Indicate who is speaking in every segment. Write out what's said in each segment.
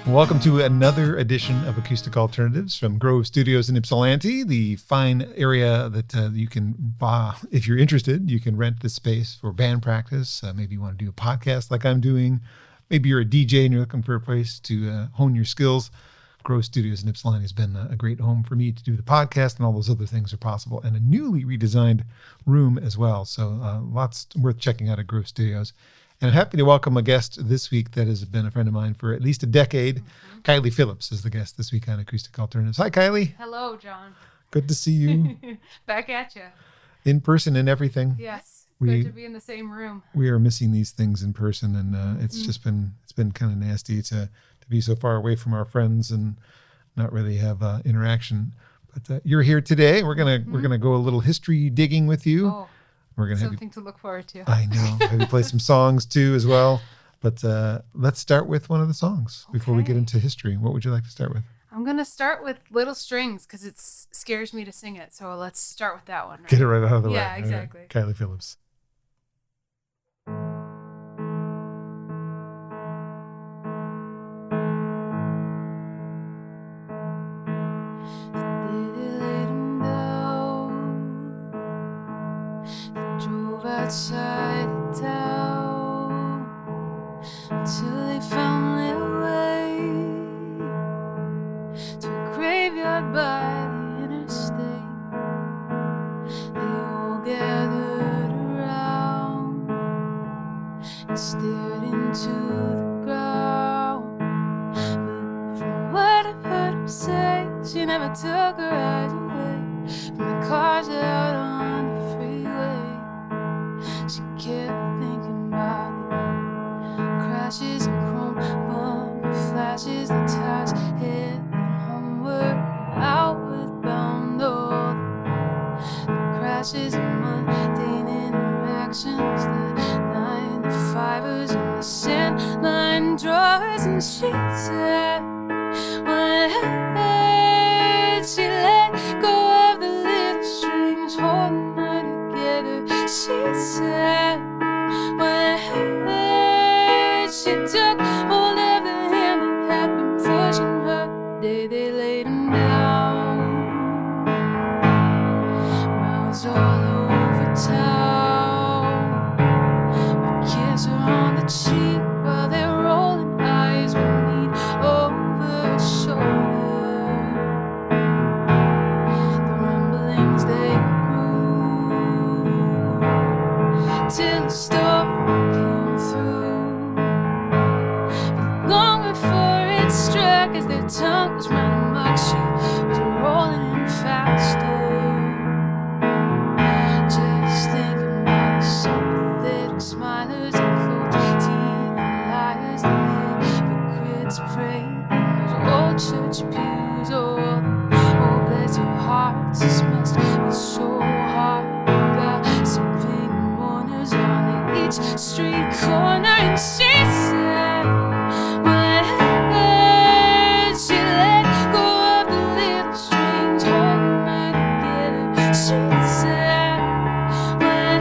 Speaker 1: Welcome to another edition of Acoustic Alternatives from Grove Studios in Ypsilanti, the fine area that you can buy. If you're interested, you can rent this space for band practice. Maybe you want to do a podcast like I'm doing. Maybe you're a DJ and you're looking for a place to hone your skills. Grove Studios in Ypsilanti has been a great home for me to do the podcast, and all those other things are possible. And a newly redesigned room as well. So lots worth checking out at Grove Studios. And I'm happy to welcome a guest this week that has been a friend of mine for at least a decade. Mm-hmm. Kylee Phillips is the guest this week on Acoustic Alternatives. Hi, Kylee.
Speaker 2: Hello, John.
Speaker 1: Good to see you.
Speaker 2: Back at you.
Speaker 1: In person and everything.
Speaker 2: Yes. Good to be in the same room.
Speaker 1: We are missing these things in person, and it's been kind of nasty to be so far away from our friends and not really have interaction. But you're here today. We're gonna go a little history digging with you.
Speaker 2: Oh.
Speaker 1: We're gonna
Speaker 2: something to look forward to.
Speaker 1: I know. Maybe play some songs too as well. But let's start with one of the songs before we get into history. What would you like to start with?
Speaker 2: I'm going to start with Little Strings because it scares me to sing it. So let's start with that one. Right?
Speaker 1: Get it right out of the way.
Speaker 2: Yeah, exactly.
Speaker 1: Right. Kylee Phillips.
Speaker 2: Outside the town until they found their way to a graveyard by the interstate. They all gathered around and stared into the ground. But from what I've heard her say, she never took her eyes away from the cars out on the freeway. She kept thinking about the crashes and chrome bumper flashes, the tires headed homeward, outward bound. All the crashes and mundane interactions, the 9-to-5ers and the sand line drawers. And she said, when she let go of the little strings holding her together, she said, when she took hold of the hand that had been pushing her, the day they laid him down. Mouths all over town, a kiss her on the cheek while their rolling eyes would meet over her shoulder. The rumblings they till the storm came through. But long before it struck, as their tongues ran amok, she was rolling in faster. Just thinking about the sympathetic smilers and closed teeth and liars, the hypocrites prayed in those old church pews. Oh, bless your hearts, this must be so hard. You got something on each street corner. And she said, when she let go of the little strings holding her together, she said, when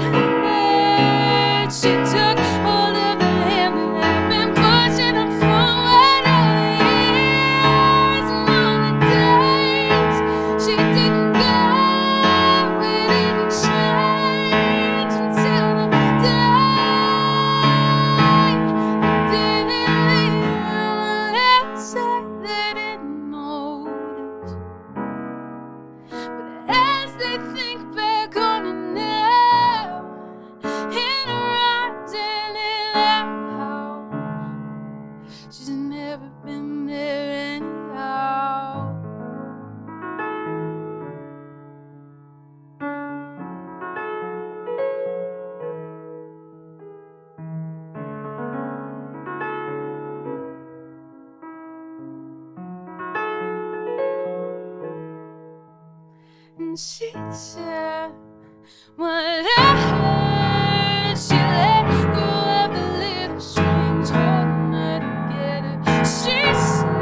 Speaker 2: she took hold of the hand that had been pushing her forward all the years and all the days she didn't go, we didn't change until the and she said, when she let go of the little strings holding her together, she said,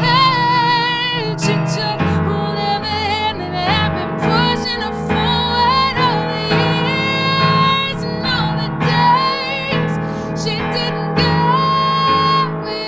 Speaker 2: when she took hold of the hand that had been pushing her forward all the years and all the days she didn't go, we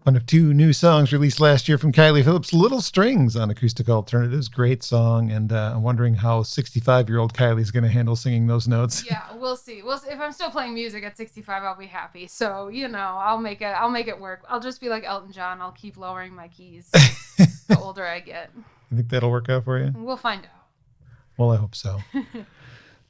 Speaker 1: One of two new songs released last year from Kylee Phillips, Little Strings on Acoustic Alternatives. Great song. And I'm wondering how 65-year-old Kylie's going to handle singing those notes.
Speaker 2: Yeah, we'll see. If I'm still playing music at 65, I'll be happy. So, I'll make it work. I'll just be like Elton John. I'll keep lowering my keys the older I get.
Speaker 1: You think that'll work out for you?
Speaker 2: We'll find out.
Speaker 1: Well, I hope so.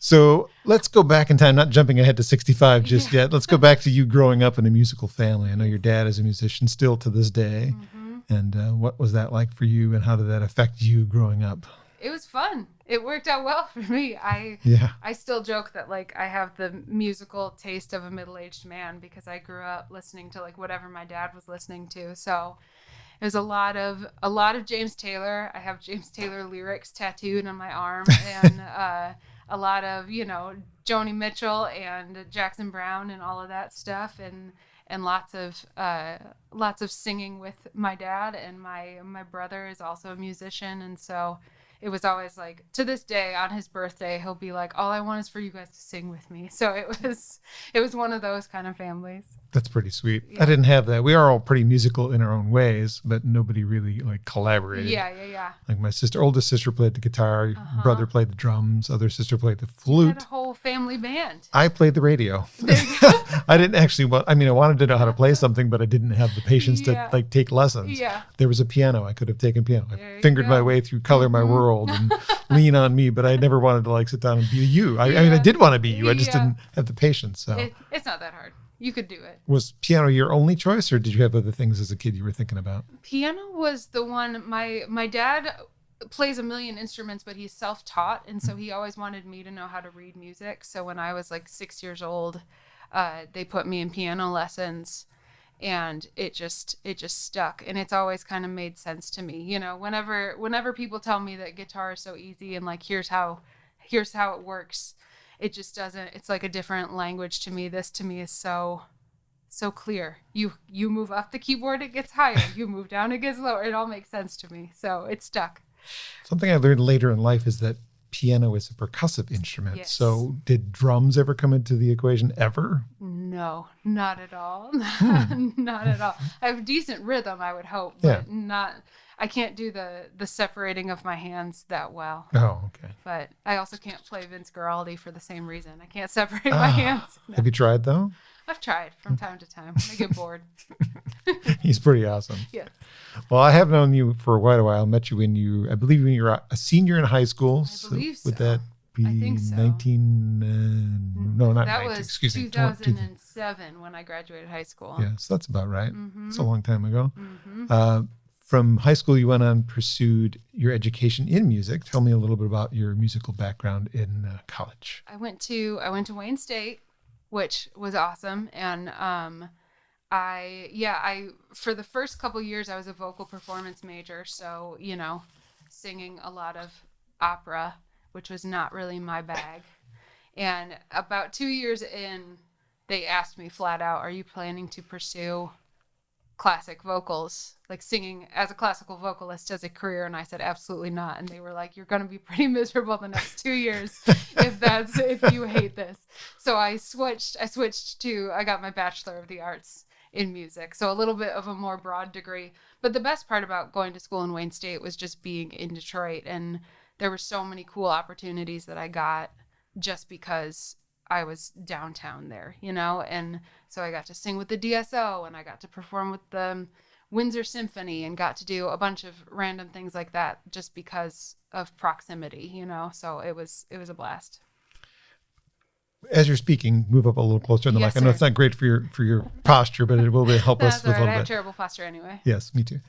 Speaker 1: So let's go back in time, not jumping ahead to 65 just yet. Let's go back to you growing up in a musical family. I know your dad is a musician still to this day. Mm-hmm. And what was that like for you, and how did that affect you growing up?
Speaker 2: It was fun. It worked out well for me. I still joke that like I have the musical taste of a middle-aged man because I grew up listening to like whatever my dad was listening to. So it was a lot of James Taylor. I have James Taylor lyrics tattooed on my arm, and a lot of, Joni Mitchell and Jackson Browne and all of that stuff, and lots of singing with my dad, and my brother is also a musician, and so it was always like, to this day on his birthday, he'll be like, all I want is for you guys to sing with me. So it was one of those kind of families.
Speaker 1: That's pretty sweet. Yeah. I didn't have that. We are all pretty musical in our own ways, but nobody really like collaborated.
Speaker 2: Yeah.
Speaker 1: Like my oldest sister played the guitar, brother played the drums, other sister played the flute.
Speaker 2: You had a whole family band.
Speaker 1: I played the radio. I didn't actually, I wanted to know how to play something, but I didn't have the patience to like take lessons.
Speaker 2: Yeah.
Speaker 1: There was a piano. I could have taken piano. I fingered my way through Color My World and Lean on Me, but I never wanted to like sit down and be you. I did want to be you. I just didn't have the patience. So
Speaker 2: it's not that hard. You could do it.
Speaker 1: Was piano your only choice, or did you have other things as a kid you were thinking about?
Speaker 2: Piano was the one. My dad plays a million instruments, but he's self-taught, and so he always wanted me to know how to read music. So when I was like 6 years old, they put me in piano lessons, and it just stuck, and it's always kind of made sense to me. Whenever people tell me that guitar is so easy and like here's how it works, it just doesn't. It's like a different language to me. This to me is so clear. You move up the keyboard, it gets higher. You move down, it gets lower. It all makes sense to me. So it stuck.
Speaker 1: Something I learned later in life is that piano is a percussive instrument.
Speaker 2: Yes.
Speaker 1: So did drums ever come into the equation ever?
Speaker 2: No, not at all. Not at all. I have decent rhythm, I would hope, but not. I can't do the separating of my hands that well.
Speaker 1: Oh, okay.
Speaker 2: But I also can't play Vince Guaraldi for the same reason. I can't separate my hands. No.
Speaker 1: Have you tried though?
Speaker 2: I've tried from time to time. I get bored.
Speaker 1: He's pretty awesome.
Speaker 2: Yes.
Speaker 1: Well, I have known you for quite a while. I met you when you were a senior in high school.
Speaker 2: I believe so.
Speaker 1: Would that be
Speaker 2: I think so.
Speaker 1: 19? No, not
Speaker 2: that
Speaker 1: 19.
Speaker 2: Was
Speaker 1: excuse
Speaker 2: 2007 when I graduated high school.
Speaker 1: Yeah, so that's about right.
Speaker 2: Mm-hmm.
Speaker 1: It's a long time ago.
Speaker 2: Mm-hmm.
Speaker 1: From high school, you went on, pursued your education in music. Tell me a little bit about your musical background in college.
Speaker 2: I went to Wayne State, which was awesome, and I for the first couple years I was a vocal performance major, so singing a lot of opera, which was not really my bag. And about 2 years in, they asked me flat out, "Are you planning to pursue classic vocals, like singing as a classical vocalist as a career?" And I said, absolutely not. And they were like, "You're going to be pretty miserable the next 2 years if you hate this." So I got my Bachelor of the Arts in music. So a little bit of a more broad degree. But the best part about going to school in Wayne State was just being in Detroit. And there were so many cool opportunities that I got just because I was downtown there, and so I got to sing with the DSO, and I got to perform with the Windsor Symphony, and got to do a bunch of random things like that just because of proximity, so it was a blast.
Speaker 1: As you're speaking, move up a little closer to the mic. I know it's not great for your posture, but it will help us with a little bit.
Speaker 2: I have terrible posture anyway.
Speaker 1: Yes, me too.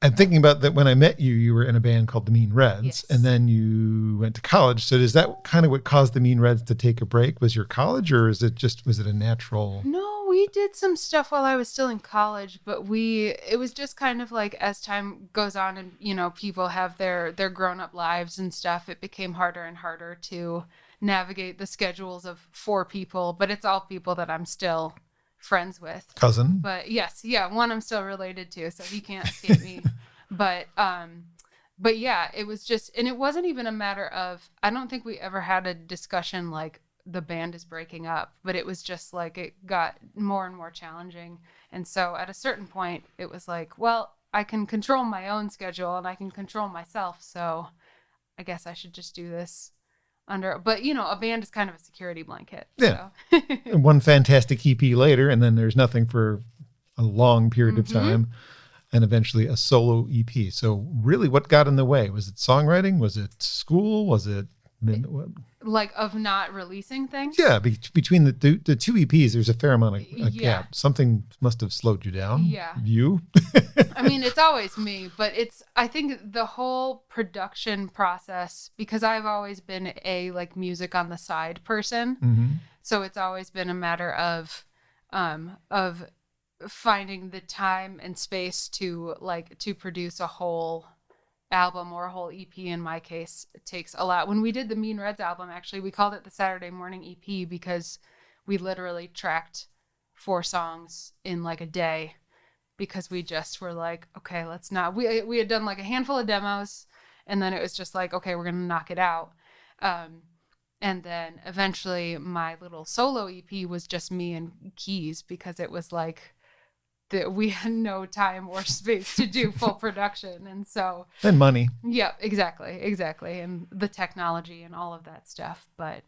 Speaker 1: I'm thinking about that when I met you, you were in a band called the Mean Reds,
Speaker 2: yes.
Speaker 1: And then you went to college. So is that kind of what caused the Mean Reds to take a break? Was your college, or was it a natural?
Speaker 2: No, we did some stuff while I was still in college, but it was just kind of like as time goes on and, people have their grown up lives and stuff, it became harder and harder to navigate the schedules of 4 people, but it's all people that I'm still friends with.
Speaker 1: Cousin?
Speaker 2: But yes, one I'm still related to, so he can't escape me. But yeah, it was just, and it wasn't even a matter of, I don't think we ever had a discussion like the band is breaking up, but it was just like it got more and more challenging. And so at a certain point it was like, well, I can control my own schedule and I can control myself, so I guess I should just do this but a band is kind of a security blanket.
Speaker 1: Yeah.
Speaker 2: So.
Speaker 1: And one fantastic EP later, and then there's nothing for a long period of time, and eventually a solo EP. So really, what got in the way? Was it songwriting? Was it school? Was it
Speaker 2: like of not releasing things?
Speaker 1: Yeah, between the two EPs, there's a fair amount of gap. Something must have slowed you down.
Speaker 2: Yeah.
Speaker 1: You?
Speaker 2: I mean, it's always me, but I think the whole production process, because I've always been a like music on the side person. So it's always been a matter of finding the time and space to produce a whole album or a whole EP. In my case, it takes a lot. When we did the Mean Reds album, actually, we called it the Saturday Morning EP because we literally tracked 4 songs in like a day, because we just were like, okay, let's not. We had done like a handful of demos, and then it was just like, okay, we're gonna knock it out. And then eventually my little solo EP was just me and keys, because it was like that we had no time or space to do full production. And so.
Speaker 1: And money.
Speaker 2: Yeah, exactly. And the technology and all of that stuff. But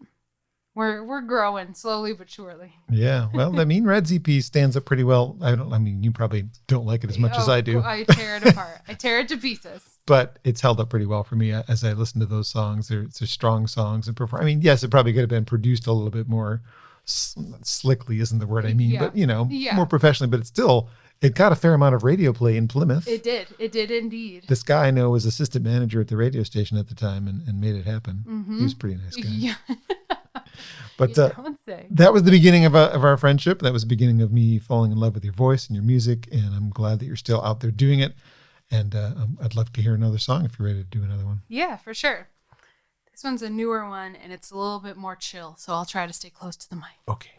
Speaker 2: we're growing slowly but surely.
Speaker 1: Yeah. Well, the Mean Reds EP stands up pretty well. You probably don't like it as much as I do.
Speaker 2: I tear it apart. I tear it to pieces.
Speaker 1: But it's held up pretty well for me as I listen to those songs. They're strong songs and perform. I mean, yes, it probably could have been produced a little bit more slickly isn't the word I mean, but more professionally, but it got a fair amount of radio play in Plymouth.
Speaker 2: It did indeed.
Speaker 1: This guy I know was assistant manager at the radio station at the time and made it happen. He was a pretty nice guy.
Speaker 2: Yeah.
Speaker 1: But that was the beginning of our friendship. That was the beginning of me falling in love with your voice and your music, and I'm glad that you're still out there doing it. And I'd love to hear another song if you're ready to do another one.
Speaker 2: Yeah, for sure. This one's a newer one, and it's a little bit more chill, so I'll try to stay close to the mic.
Speaker 1: Okay.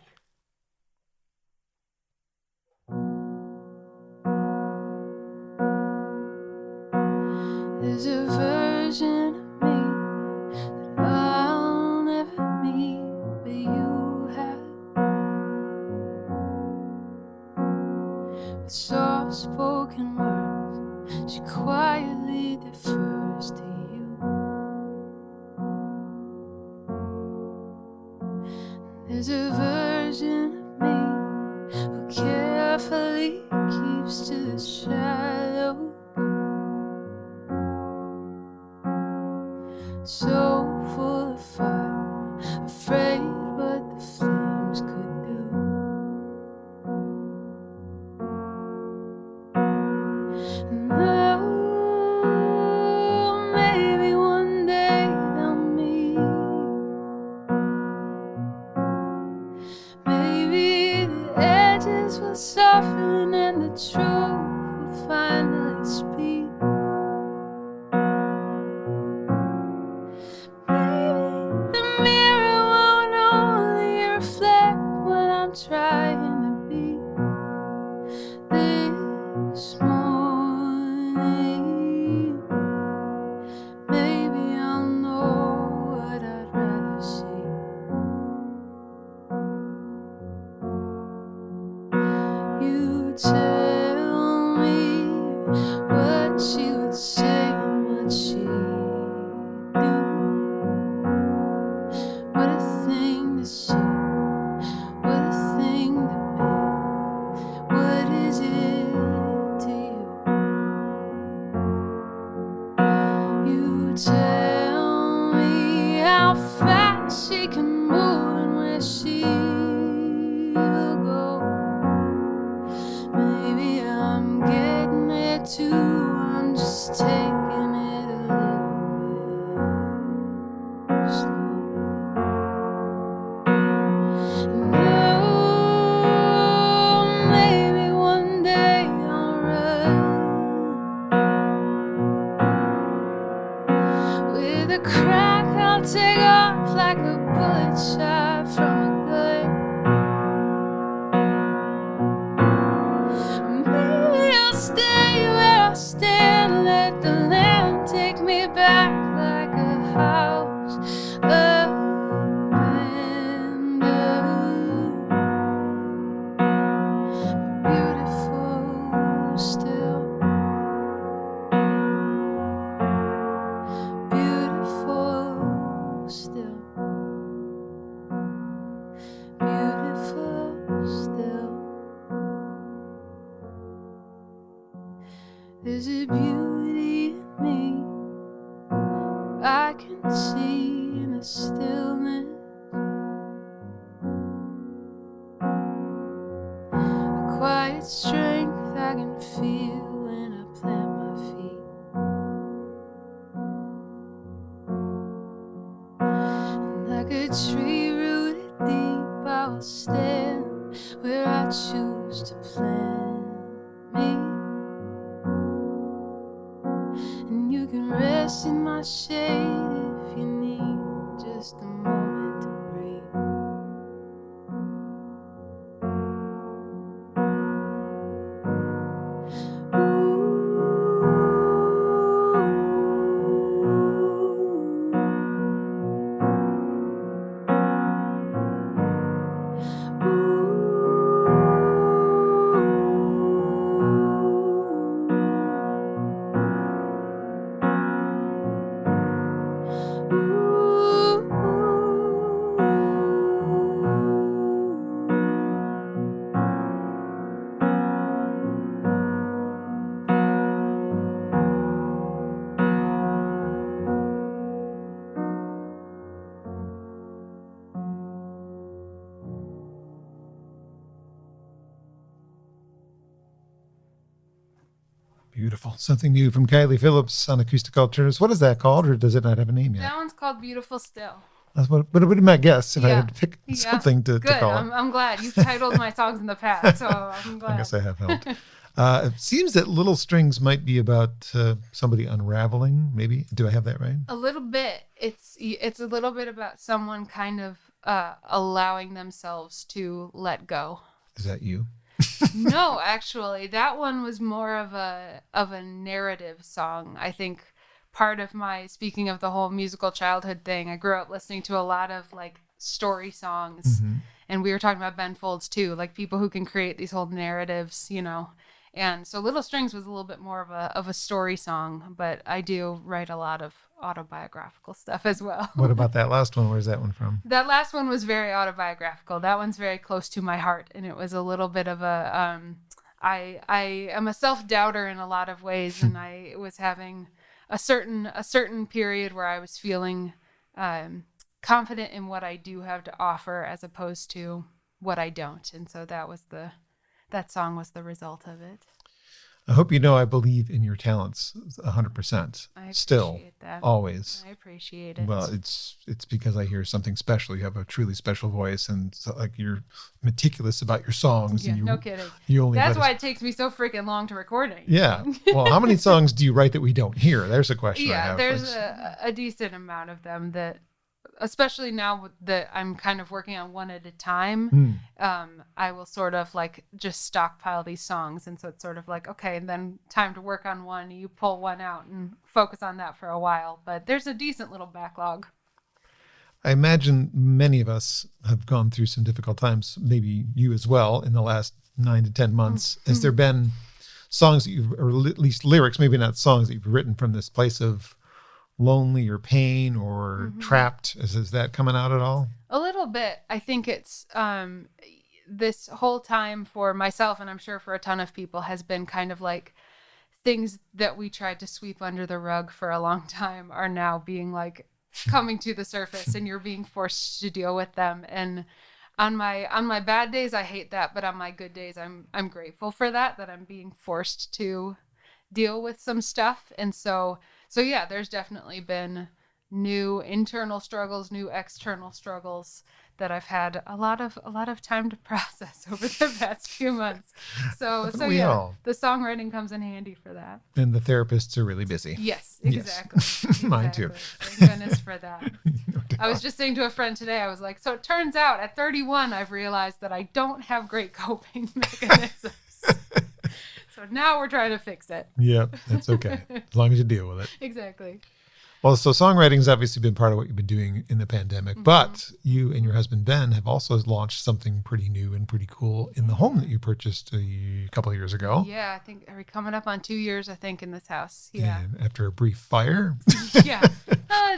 Speaker 2: There's a version of me that I'll never meet, but you have. With soft-spoken words, she quietly defers to you. There's a version of me who carefully keeps to the shadows. So full of fire, afraid what the flames could do. And oh, maybe one day they'll meet. Maybe the edges will soften and the truth will finally speak. Trying to be this morning. There's a beauty in me I can see in the stillness. A quiet strength I can feel when I plant my feet. And like a tree rooted deep, I will stand where I choose to plant me. And you can rest in my shade if you need just a moment to breathe.
Speaker 1: Beautiful. Something new from Kylee Phillips on Acoustic Alternatives. What is that called, or does it not have a name yet?
Speaker 2: That one's called Beautiful Still.
Speaker 1: That's what would be my guess if I
Speaker 2: Yeah.
Speaker 1: had to pick something to
Speaker 2: Good.
Speaker 1: call it.
Speaker 2: I'm glad. You've titled my songs in the past, so I'm glad.
Speaker 1: I guess I have helped. It seems that Little Strings might be about somebody unraveling, maybe. Do I have that right?
Speaker 2: A little bit. It's a little bit about someone kind of allowing themselves to let go.
Speaker 1: Is that you?
Speaker 2: No, actually, that one was more of a narrative song. I think part of my, speaking of the whole musical childhood thing, I grew up listening to a lot of like story songs, and we were talking about Ben Folds too, like people who can create these whole narratives, you know. And so Little Strings was a little bit more of a story song, but I do write a lot of autobiographical stuff as well.
Speaker 1: What about that last one? Where's that one from?
Speaker 2: That last one was very autobiographical. That one's very close to my heart, and it was a little bit of a I am a self-doubter in a lot of ways, and I was having a certain period where I was feeling confident in what I do have to offer as opposed to what I don't. And so that song was the result of it.
Speaker 1: I hope you know I believe in your talents 100%.
Speaker 2: I appreciate
Speaker 1: Still,
Speaker 2: that.
Speaker 1: always.
Speaker 2: I appreciate it.
Speaker 1: Well, it's because I hear something special. You have a truly special voice, and so, like, you're meticulous about your songs.
Speaker 2: Yeah,
Speaker 1: and
Speaker 2: no kidding.
Speaker 1: You only
Speaker 2: That's why it takes me so freaking long to record it.
Speaker 1: Yeah. Well, how many songs do you write that we don't hear? There's a question I
Speaker 2: Yeah,
Speaker 1: have.
Speaker 2: there's a decent amount of them that, especially now that I'm kind of working on one at a time, I will sort of like just stockpile these songs. And so it's sort of like, okay, and then time to work on one. You pull one out and focus on that for a while. But there's a decent little backlog.
Speaker 1: I imagine many of us have gone through some difficult times, maybe you as well, in the last 9 to 10 months. Has there been songs that you've, or at least lyrics, maybe not songs, that you've written from this place of lonely or pain or trapped? Is that coming out at all?
Speaker 2: A little bit. I think it's this whole time for myself, and I'm sure for a ton of people, has been kind of like things that we tried to sweep under the rug for a long time are now being like coming to the surface, and you're being forced to deal with them. And on my bad days, I hate that, but on my good days, I'm grateful for that I'm being forced to deal with some stuff. And so yeah, there's definitely been new internal struggles, new external struggles that I've had a lot of time to process over the past few months. So yeah,
Speaker 1: all?
Speaker 2: The songwriting comes in handy for that.
Speaker 1: And the therapists are really busy.
Speaker 2: Yes, exactly.
Speaker 1: Mine too.
Speaker 2: Thank goodness for that.
Speaker 1: No doubt.
Speaker 2: I was just saying to a friend today, I was like, so it turns out at 31, I've realized that I don't have great coping mechanisms. So now we're trying to fix it.
Speaker 1: Yep, that's okay. As long as you deal with it.
Speaker 2: Exactly.
Speaker 1: Well, so songwriting's obviously been part of what you've been doing in the pandemic, but you and your husband, Ben, have also launched something pretty new and pretty cool in the home that you purchased a couple of years ago.
Speaker 2: Yeah, I think, are we coming up on 2 years, I think, in this house? Yeah.
Speaker 1: And after a brief fire.
Speaker 2: Yeah.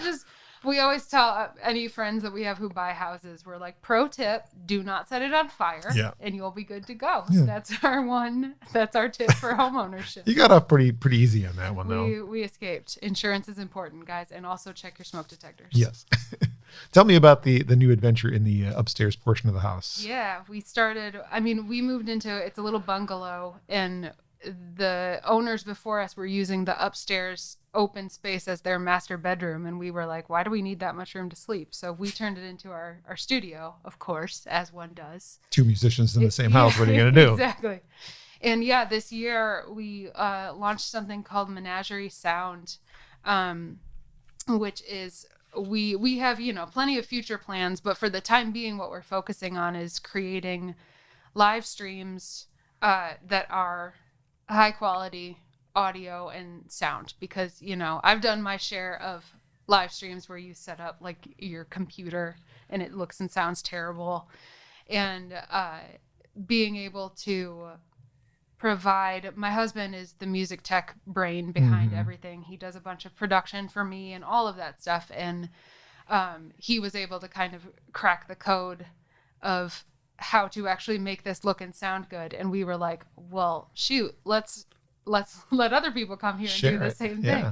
Speaker 2: Just We always tell any friends that we have who buy houses, we're like, pro tip, do not set it on fire and you'll be good to go. Yeah. That's our tip for home ownership.
Speaker 1: You got off pretty easy on that one, though.
Speaker 2: We escaped. Insurance is important, guys. And also check your smoke detectors.
Speaker 1: Yes. Tell me about the new adventure in the upstairs portion of the house.
Speaker 2: Yeah, we moved into, it's a little bungalow, and the owners before us were using the upstairs open space as their master bedroom, and we were like, why do we need that much room to sleep? So we turned it into our studio, of course, as one does.
Speaker 1: 2 musicians in the same house. What are you going to do?
Speaker 2: Exactly. And yeah, this year we launched something called Menagerie Sound, which is we have, plenty of future plans, but for the time being, what we're focusing on is creating live streams that are high quality audio and sound, because I've done my share of live streams where you set up like your computer and it looks and sounds terrible, and being able to provide, my husband is the music tech brain behind everything. He does a bunch of production for me and all of that stuff, and he was able to kind of crack the code of how to actually make this look and sound good. And we were like, well, shoot, let's let other people come here and do the same thing.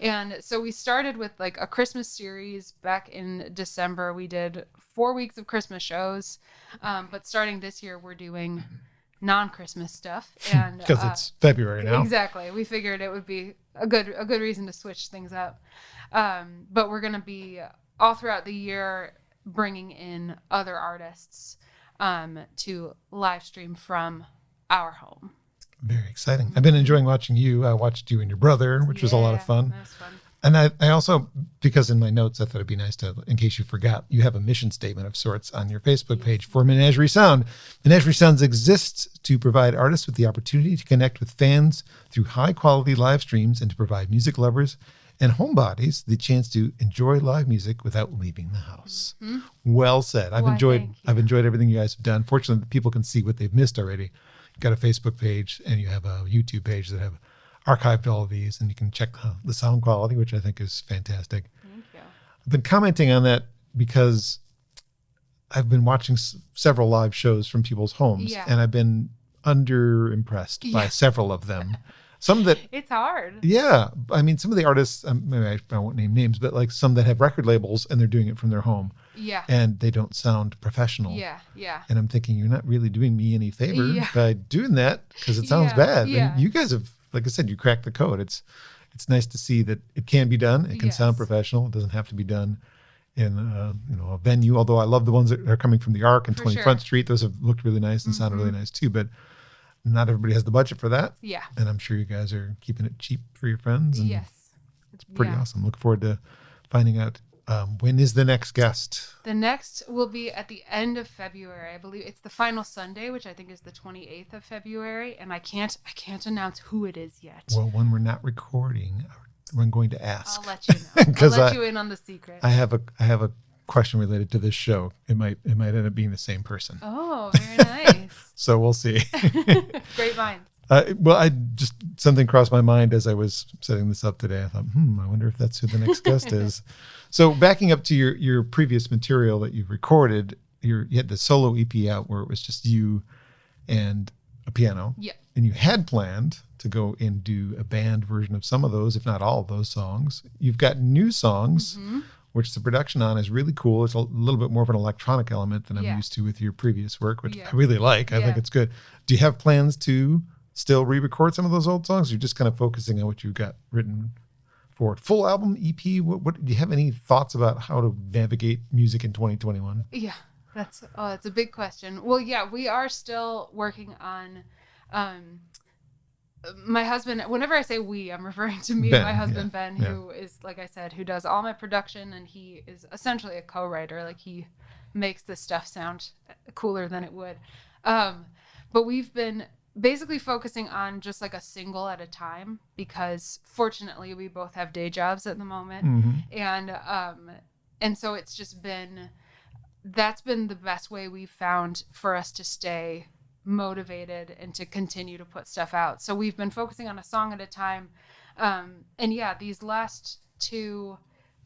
Speaker 2: And so we started with like a Christmas series back in December. We did 4 weeks of Christmas shows. But starting this year, we're doing non-Christmas stuff. And
Speaker 1: because it's February now.
Speaker 2: Exactly. We figured it would be a good reason to switch things up. But we're going to be all throughout the year bringing in other artists to live stream from our home.
Speaker 1: Very exciting. I've been enjoying watching you. I watched you and your brother, which was a lot of fun.
Speaker 2: That was fun.
Speaker 1: And I also, because in my notes, I thought it'd be nice to, in case you forgot, you have a mission statement of sorts on your Facebook page for Menagerie Sound. Menagerie Sounds exists to provide artists with the opportunity to connect with fans through high quality live streams, and to provide music lovers and homebodies the chance to enjoy live music without leaving the house. Mm-hmm. Well said. I've enjoyed everything you guys have done. Fortunately, people can see what they've missed already. You've got a Facebook page and you have a YouTube page that have archived all of these, and you can check the sound quality, which I think is fantastic.
Speaker 2: Thank you.
Speaker 1: I've been commenting on that because I've been watching several live shows from people's homes, and I've been under-impressed by several of them. Some that
Speaker 2: it's hard.
Speaker 1: Yeah. I mean, some of the artists, maybe I won't name names, but like some that have record labels and they're doing it from their home.
Speaker 2: Yeah.
Speaker 1: And they don't sound professional.
Speaker 2: Yeah. Yeah.
Speaker 1: And I'm thinking, you're not really doing me any favor by doing that, because it sounds bad.
Speaker 2: Yeah.
Speaker 1: And you guys have, like I said, you cracked the code. It's nice to see that it can be done. It can sound professional. It doesn't have to be done in a venue. Although I love the ones that are coming from the Arc and 21st Street. Those have looked really nice and sounded really nice too. But not everybody has the budget for that.
Speaker 2: Yeah.
Speaker 1: And I'm sure you guys are keeping it cheap for your friends. And it's pretty awesome. Look forward to finding out when is the next guest.
Speaker 2: The next will be at the end of February. I believe it's the final Sunday, which I think is the 28th of February. And I can't announce who it is yet.
Speaker 1: Well, when we're not recording, I'm going to ask.
Speaker 2: I'll let you know. I'll let you in on the secret.
Speaker 1: I have a question related to this show. It might end up being the same person.
Speaker 2: Oh, very nice.
Speaker 1: So we'll see.
Speaker 2: Great minds.
Speaker 1: Something crossed my mind as I was setting this up today. I thought, I wonder if that's who the next guest is. So backing up to your previous material that you've recorded, you had the solo EP out where it was just you and a piano.
Speaker 2: Yeah.
Speaker 1: And you had planned to go and do a band version of some of those, if not all of those songs. You've got new songs, which the production on is really cool. It's a little bit more of an electronic element than I'm used to with your previous work, which I really like. I think it's good. Do you have plans to still re-record some of those old songs? Or you're just kind of focusing on what you've got written for it? Full album, EP? What do you have any thoughts about how to navigate music in 2021?
Speaker 2: Yeah, that's a big question. Well, yeah, we are still working on. My husband, whenever I say we, I'm referring to me and my husband, Ben, who is, like I said, who does all my production, and he is essentially a co-writer. Like, he makes this stuff sound cooler than it would. But we've been basically focusing on just like a single at a time, because fortunately we both have day jobs at the moment. And so it's just that's been the best way we've found for us to stay motivated and to continue to put stuff out. So we've been focusing on a song at a time. And these last two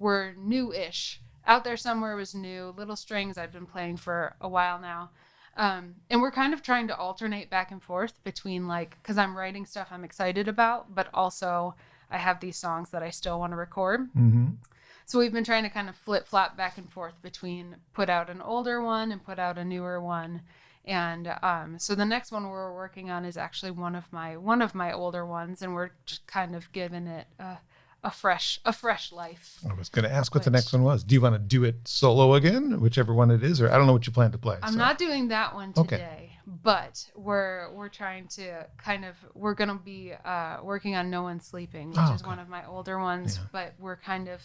Speaker 2: were new-ish. Out There Somewhere was new. Little Strings I've been playing for a while now. And we're kind of trying to alternate back and forth between like, because I'm writing stuff I'm excited about, but also I have these songs that I still want to record.
Speaker 1: Mm-hmm.
Speaker 2: So we've been trying to kind of flip-flop back and forth between put out an older one and put out a newer one. And so the next one we're working on is actually one of my older ones, and we're just kind of giving it a fresh life.
Speaker 1: I was going to ask what the next one was. Do you want to do it solo again, whichever one it is, or I don't know what you plan to play?
Speaker 2: I'm not doing that one today, but we're trying to we're going to be working on No One's Sleeping, which is one of my older ones, but we're kind of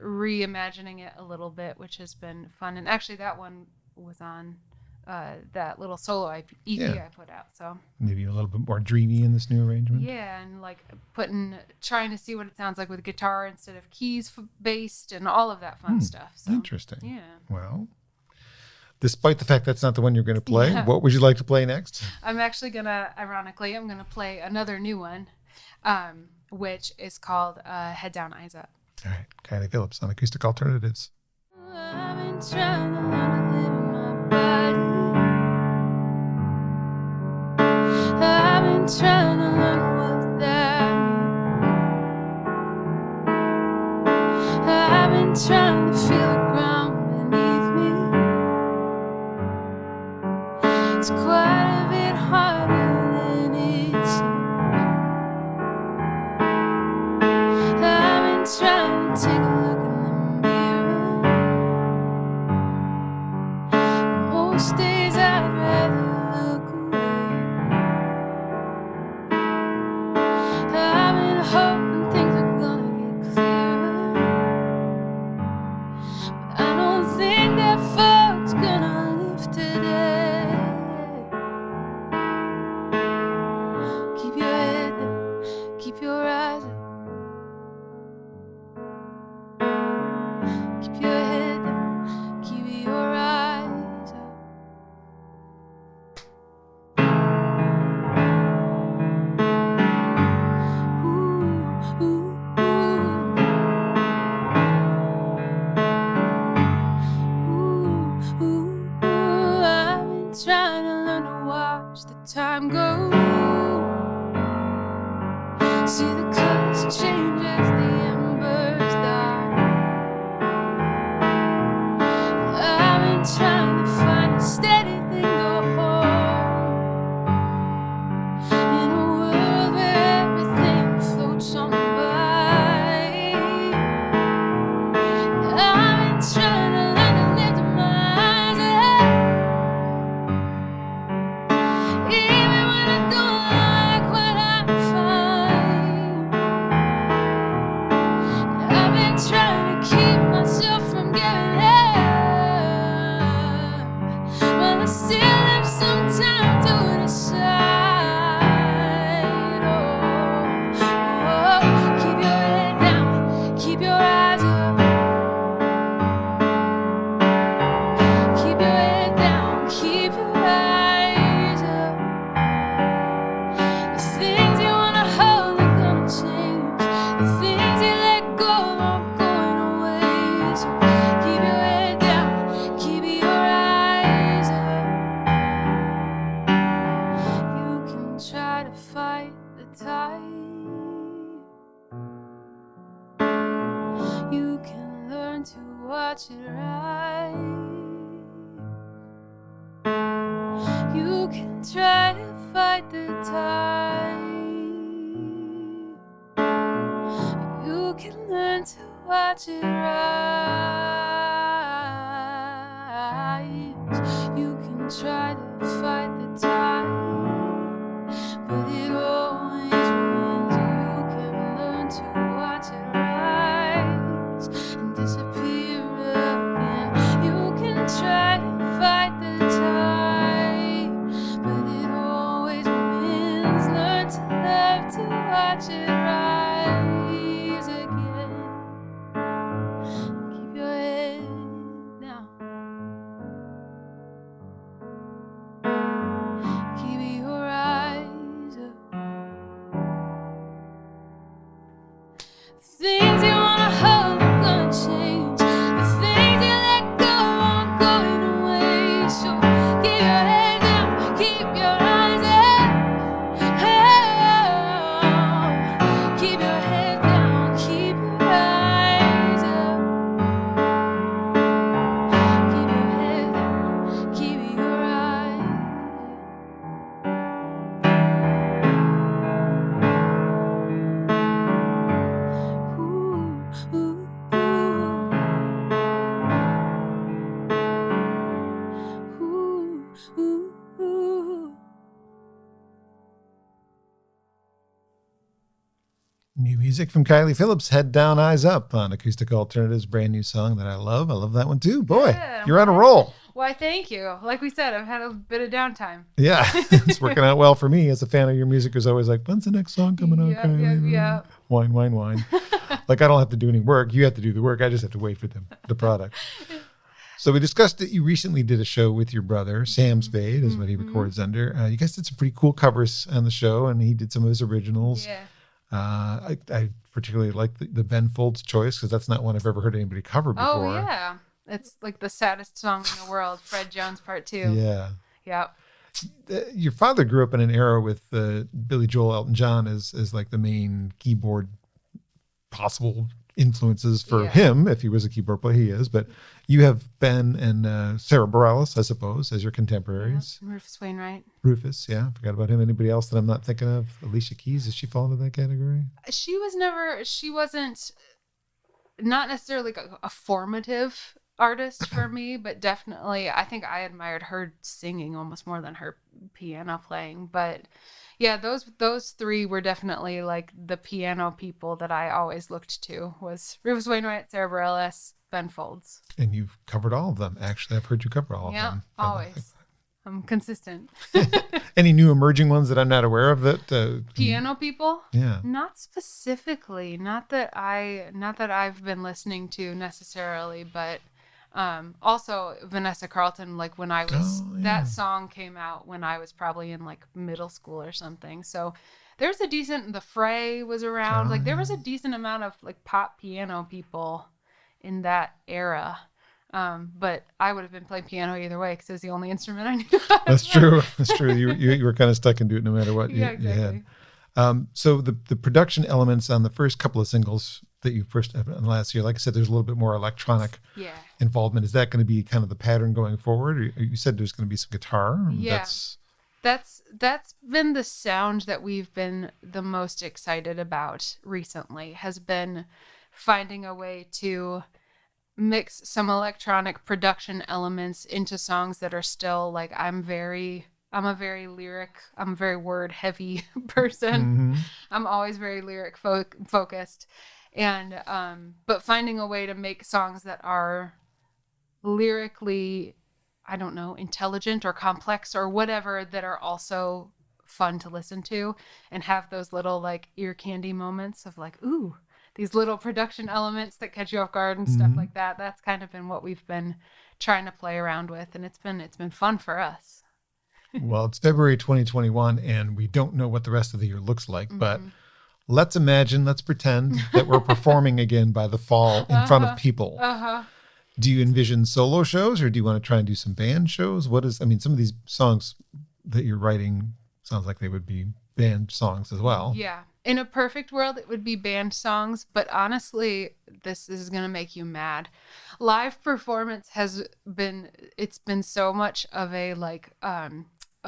Speaker 2: reimagining it a little bit, which has been fun. And actually that one was on that little solo EP I put out. So
Speaker 1: maybe a little bit more dreamy in this new arrangement.
Speaker 2: Yeah, and like trying to see what it sounds like with guitar instead of keys based and all of that fun stuff. So,
Speaker 1: interesting.
Speaker 2: Yeah.
Speaker 1: Well, despite the fact that's not the one you're going to play, what would you like to play next?
Speaker 2: I'm actually ironically, I'm going to play another new one, which is called Head Down, Eyes Up.
Speaker 1: All right. Kylee Phillips on Acoustic Alternatives.
Speaker 2: I've been trying to learn to live in my body. I've been trying to learn what that means. I've been trying to feel the ground beneath me. It's quite a bit harder than it seems. I've been trying to take a look in the mirror. Most days I'd rather look away. I've been hoping things are gonna get clearer, but I don't think that fog's gonna lift today. Keep your head down, keep your eyes up. Keep your head down, keep your eyes up. Ooh, ooh, ooh. Ooh, ooh, ooh. I've been trying to learn to watch the time go. See the colors change as the embers die. I've been trying to find a steady thing to hold in a world where everything floats on by. I've been trying to learn to lift my eyes up, even when I don't like what I find. I've been trying to keep myself from giving up, but I still have some time to decide. Oh, keep your head down, keep your eyes up. Keep your head down, keep your eyes up. The things you wanna hold are gonna change. The things you let go are going away. So keep your head down, keep your eyes up. You can try to fight the tide. You can learn to watch it rise. You can try to fight the tide. You can learn to watch it rise. You can try to fight the tide, but it always wins. You can learn to watch it rise and disappear again. You can try to fight the tide, but it always wins. Learn to love to watch it rise again. Keep your head down. Keep your eyes up. Things you wanna hold are gonna change.
Speaker 1: New music from Kylee Phillips, Head Down, Eyes Up on Acoustic Alternatives, brand new song that I love. I love that one too. Boy,
Speaker 2: Yeah,
Speaker 1: you're on a roll.
Speaker 2: Why, thank you. Like we said, I've had a bit of downtime.
Speaker 1: Yeah, it's working out well for me as a fan of your music. Who's always like, when's the next song coming out, Kylee?
Speaker 2: Yeah.
Speaker 1: Wine. Like, I don't have to do any work. You have to do the work. I just have to wait for the product. So we discussed that you recently did a show with your brother, Sam Spade, is what he records under. You guys did some pretty cool covers on the show, and he did some of his originals.
Speaker 2: Yeah.
Speaker 1: I particularly like the Ben Folds choice, because that's not one I've ever heard anybody cover before.
Speaker 2: Oh, yeah. It's like the saddest song in the world, Fred Jones Part 2.
Speaker 1: Yeah.
Speaker 2: Yeah.
Speaker 1: Your father grew up in an era with Billy Joel, Elton John as like the main keyboard possible influences for him, if he was a keyboard player. He is, but you have Ben and Sarah Bareilles, I suppose, as your contemporaries.
Speaker 2: Yeah. Rufus Wainwright.
Speaker 1: Rufus, yeah, forgot about him. Anybody else that I'm not thinking of? Alicia Keys, does she fall into that category?
Speaker 2: She wasn't not necessarily like a formative artist for me, but definitely I think I admired her singing almost more than her piano playing. But yeah, those three were definitely like the piano people that I always looked to, was Rufus Wainwright, Sarah Bareilles, Ben Folds.
Speaker 1: And you've covered all of them. Actually, I've heard you cover all of them.
Speaker 2: Yeah, always. I'm consistent.
Speaker 1: Any new emerging ones that I'm not aware of that
Speaker 2: Piano people?
Speaker 1: Yeah.
Speaker 2: Not specifically. Not that I've been listening to necessarily, but also Vanessa Carlton, like when I was that song came out when I was probably in like middle school or something. So there's The Fray was around. Like there was a decent amount of like pop piano people in that era. But I would have been playing piano either way because it was the only instrument I knew.
Speaker 1: That's true. That's true. You were kind of stuck into it no matter what you
Speaker 2: exactly.
Speaker 1: had. So the production elements on the first couple of singles that you first had last year, like I said, there's a little bit more electronic involvement. Is that going to be kind of the pattern going forward? Or you said there's going to be some guitar.
Speaker 2: Yeah. That's been the sound that we've been the most excited about recently, has been finding a way to mix some electronic production elements into songs that are still like, I'm a very word heavy person.
Speaker 1: Mm-hmm.
Speaker 2: I'm always very lyric focused. And but finding a way to make songs that are lyrically, I don't know, intelligent or complex or whatever, that are also fun to listen to and have those little like ear candy moments of like, ooh, these little production elements that catch you off guard and stuff like that. That's kind of been what we've been trying to play around with, and it's been fun for us.
Speaker 1: Well, it's February 2021, and we don't know what the rest of the year looks like, but let's pretend that we're performing again by the fall in front of people. Do you envision solo shows, or do you want to try and do some band shows? Some of these songs that you're writing sounds like they would be band songs as well.
Speaker 2: Yeah. In a perfect world, it would be band songs, but honestly, this is going to make you mad. Live performance it's been so much of a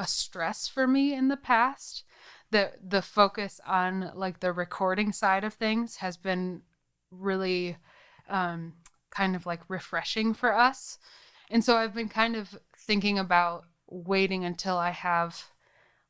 Speaker 2: stress for me in the past, that the focus on like the recording side of things has been really kind of like refreshing for us. And so I've been kind of thinking about waiting until I have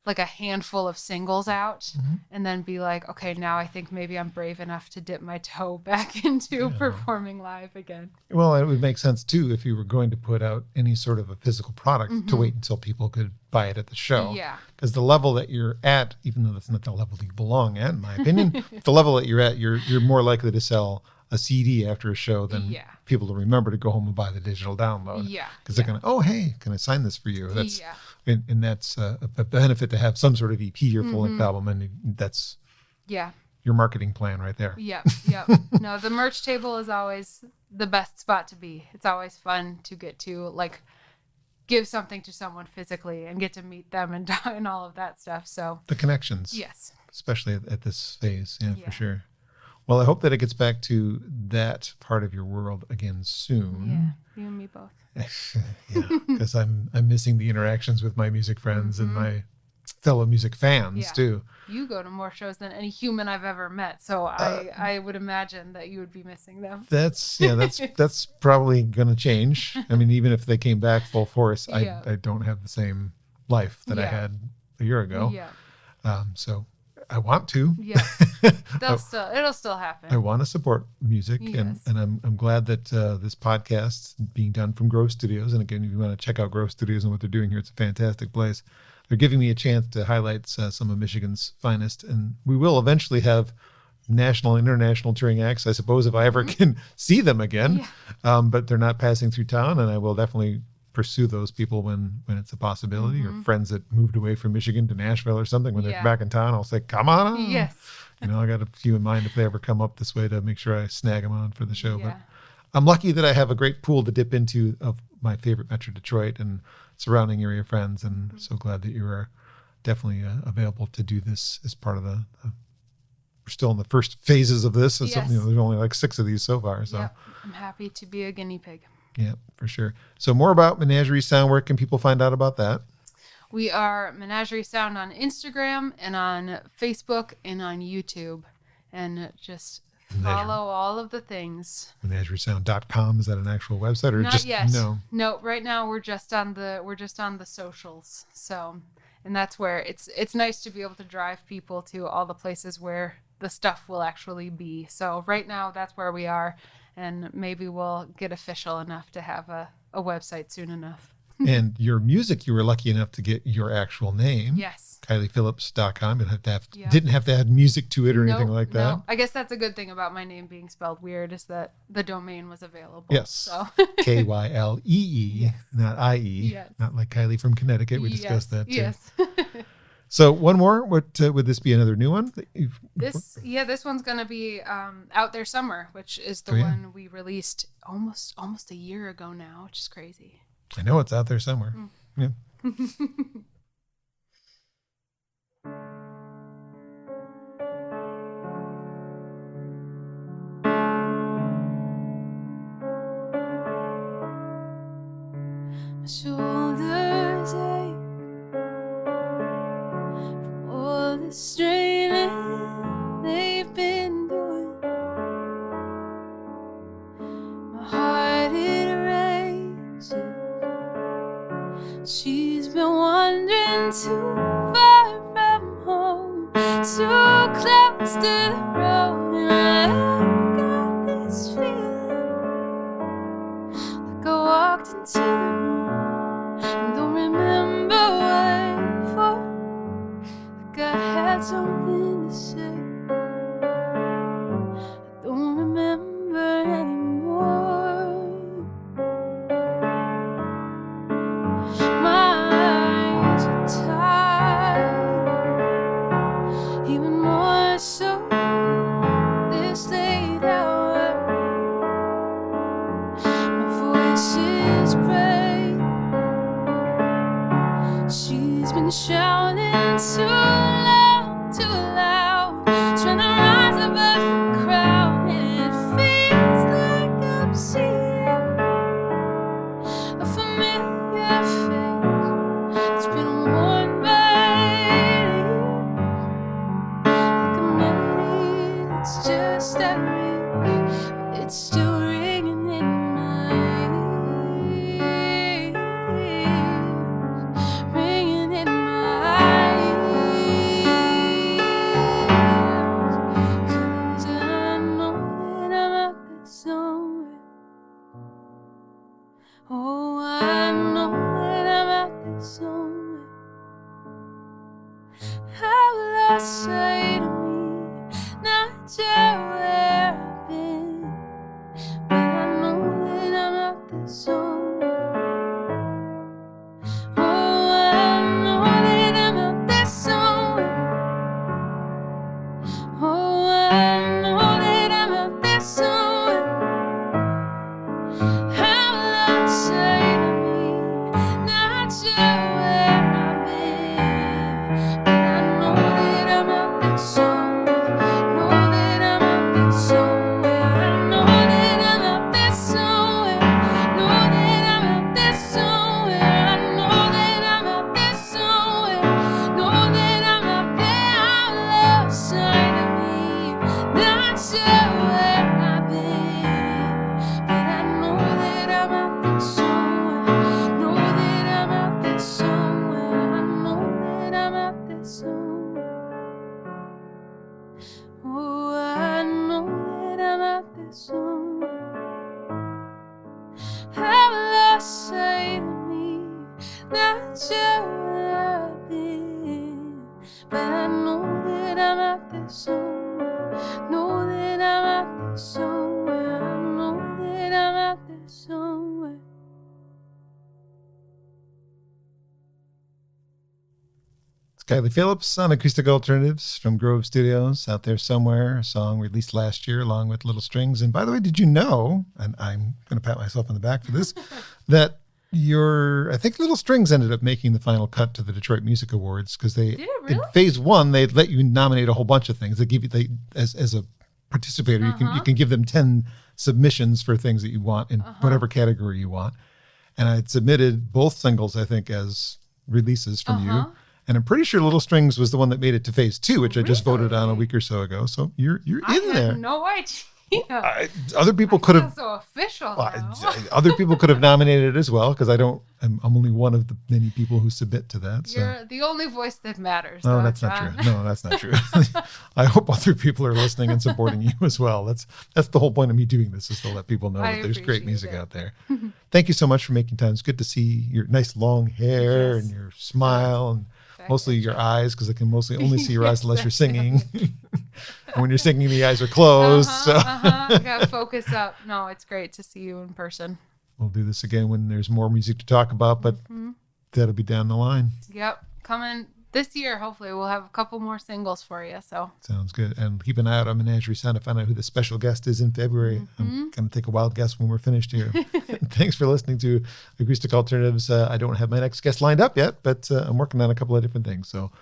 Speaker 2: like a handful of singles out and then be like, okay, now I think maybe I'm brave enough to dip my toe back into performing live again.
Speaker 1: Well, it would make sense too if you were going to put out any sort of a physical product to wait until people could buy it at the show.
Speaker 2: Yeah.
Speaker 1: Because the level that you're at, even though that's not the level that you belong at, in my opinion, the level that you're at, you're more likely to sell a CD after a show than people to remember to go home and buy the digital download.
Speaker 2: Yeah.
Speaker 1: Because they're going to, oh, hey, can I sign this for you? That's and that's a benefit to have some sort of EP or full-length album, and that's your marketing plan right there.
Speaker 2: Yep. No, the merch table is always the best spot to be. It's always fun to get to like give something to someone physically and get to meet them and all of that stuff. So
Speaker 1: the connections.
Speaker 2: Yes.
Speaker 1: Especially at this phase. Yeah, for sure. Well, I hope that it gets back to that part of your world again soon.
Speaker 2: Yeah, you and me both.
Speaker 1: Because I'm missing the interactions with my music friends and my fellow music fans too.
Speaker 2: You go to more shows than any human I've ever met, so I would imagine that you would be missing them. That's probably going to change. I mean, even if they came back full force, I don't have the same life that I had a year ago. Yeah.
Speaker 1: So I want to.
Speaker 2: Yeah. It'll still
Speaker 1: I
Speaker 2: happen.
Speaker 1: want to support music,
Speaker 2: Yes.
Speaker 1: and I'm glad that this podcast is being done from Grove Studios. And again, if you want to check out Grove Studios and what they're doing here, it's a fantastic place. They're giving me a chance to highlight some of Michigan's finest, and we will eventually have national, international touring acts, I suppose, if I ever can see them again.
Speaker 2: Yeah.
Speaker 1: But they're not passing through town, and I will definitely pursue those people when it's a possibility, or friends that moved away from Michigan to Nashville or something. When they're back in town, I'll say, come on.
Speaker 2: Yes.
Speaker 1: I got a few in mind if they ever come up this way to make sure I snag them on for the show.
Speaker 2: Yeah.
Speaker 1: But I'm lucky that I have a great pool to dip into of my favorite Metro Detroit and surrounding area friends, and so glad that you are definitely available to do this as part of the we're still in the first phases of this. So
Speaker 2: Yes.
Speaker 1: there's only like 6 of these so far. So
Speaker 2: Yep. I'm happy to be a guinea pig.
Speaker 1: yeah, for sure. So more about Menagerie Sound. Where can people find out about that?
Speaker 2: We are Menagerie Sound on Instagram and on Facebook and on YouTube. And just follow all of the things.
Speaker 1: MenagerieSound.com. Is that an actual website or
Speaker 2: Not
Speaker 1: just
Speaker 2: yet.
Speaker 1: no?
Speaker 2: No, right now we're just on the socials. So, and that's where it's nice to be able to drive people to all the places where the stuff will actually be. So right now that's where we are, and maybe we'll get official enough to have a website soon enough.
Speaker 1: And your music, you were lucky enough to get your actual name.
Speaker 2: Yes.
Speaker 1: KyliePhillips.com. Didn't have to add music to it or anything like that.
Speaker 2: No. I guess that's a good thing about my name being spelled weird, is that the domain was available.
Speaker 1: Yes.
Speaker 2: So
Speaker 1: Kylee,
Speaker 2: Yes.
Speaker 1: not IE.
Speaker 2: Yes.
Speaker 1: Not like Kylie from Connecticut. We discussed that too.
Speaker 2: Yes.
Speaker 1: So one more. What would this be? Another new one?
Speaker 2: This one's gonna be Out There Summer, which is the one we released almost a year ago now, which is crazy.
Speaker 1: I know it's out there somewhere. Yeah.
Speaker 2: My shoulders ache from all the straining they've been doing. My heart, it races. She's been wandering too far from home, too close to the road, and I've got this feeling like I walked into the room and don't remember what for, like I had something to say. I don't remember anymore. My eyes are tired, even more so
Speaker 1: Kylee Phillips on Acoustic Alternatives from Grove Studios out there somewhere, a song released last year along with Little Strings. And by the way, did you know, and I'm going to pat myself on the back for this, that I think Little Strings ended up making the final cut to the Detroit Music Awards because
Speaker 2: Did it really?
Speaker 1: in phase one, they'd let you nominate a whole bunch of things. They give you, as a participator, you can give them 10 submissions for things that you want in whatever category you want. And I had submitted both singles, I think, as releases from you. And I'm pretty sure Little Strings was the one that made it to phase 2, which I just voted on a week or so ago. So you're in there.
Speaker 2: I had no idea.
Speaker 1: Other people could have.
Speaker 2: So official now.
Speaker 1: Other people could have nominated it as well because I'm only one of the many people who submit to that. So.
Speaker 2: You're the only voice that matters.
Speaker 1: No,
Speaker 2: though,
Speaker 1: that's
Speaker 2: John.
Speaker 1: not true. No, that's not true. I hope other people are listening and supporting you as well. That's the whole point of me doing this, is to let people know that there's great music out there. Thank you so much for making time. It's good to see your nice long hair and your smile and mostly your eyes, because I can mostly only see your eyes unless you're singing. And when you're singing, the eyes are closed.
Speaker 2: I gotta focus up. No, it's great to see you in person.
Speaker 1: We'll do this again when there's more music to talk about, but that'll be down the line.
Speaker 2: Yep. Coming this year, hopefully we'll have a couple more singles for you. So
Speaker 1: sounds good. And keep an eye out on Menagerie Sound to find out who the special guest is in February. I'm going to take a wild guess when we're finished here. Thanks for listening to Acoustic Alternatives. I don't have my next guest lined up yet, but I'm working on a couple of different things. So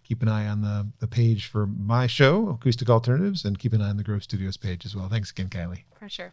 Speaker 1: keep an eye on the page for my show, Acoustic Alternatives, and keep an eye on the Grove Studios page as well. Thanks again, Kylee.
Speaker 2: For sure.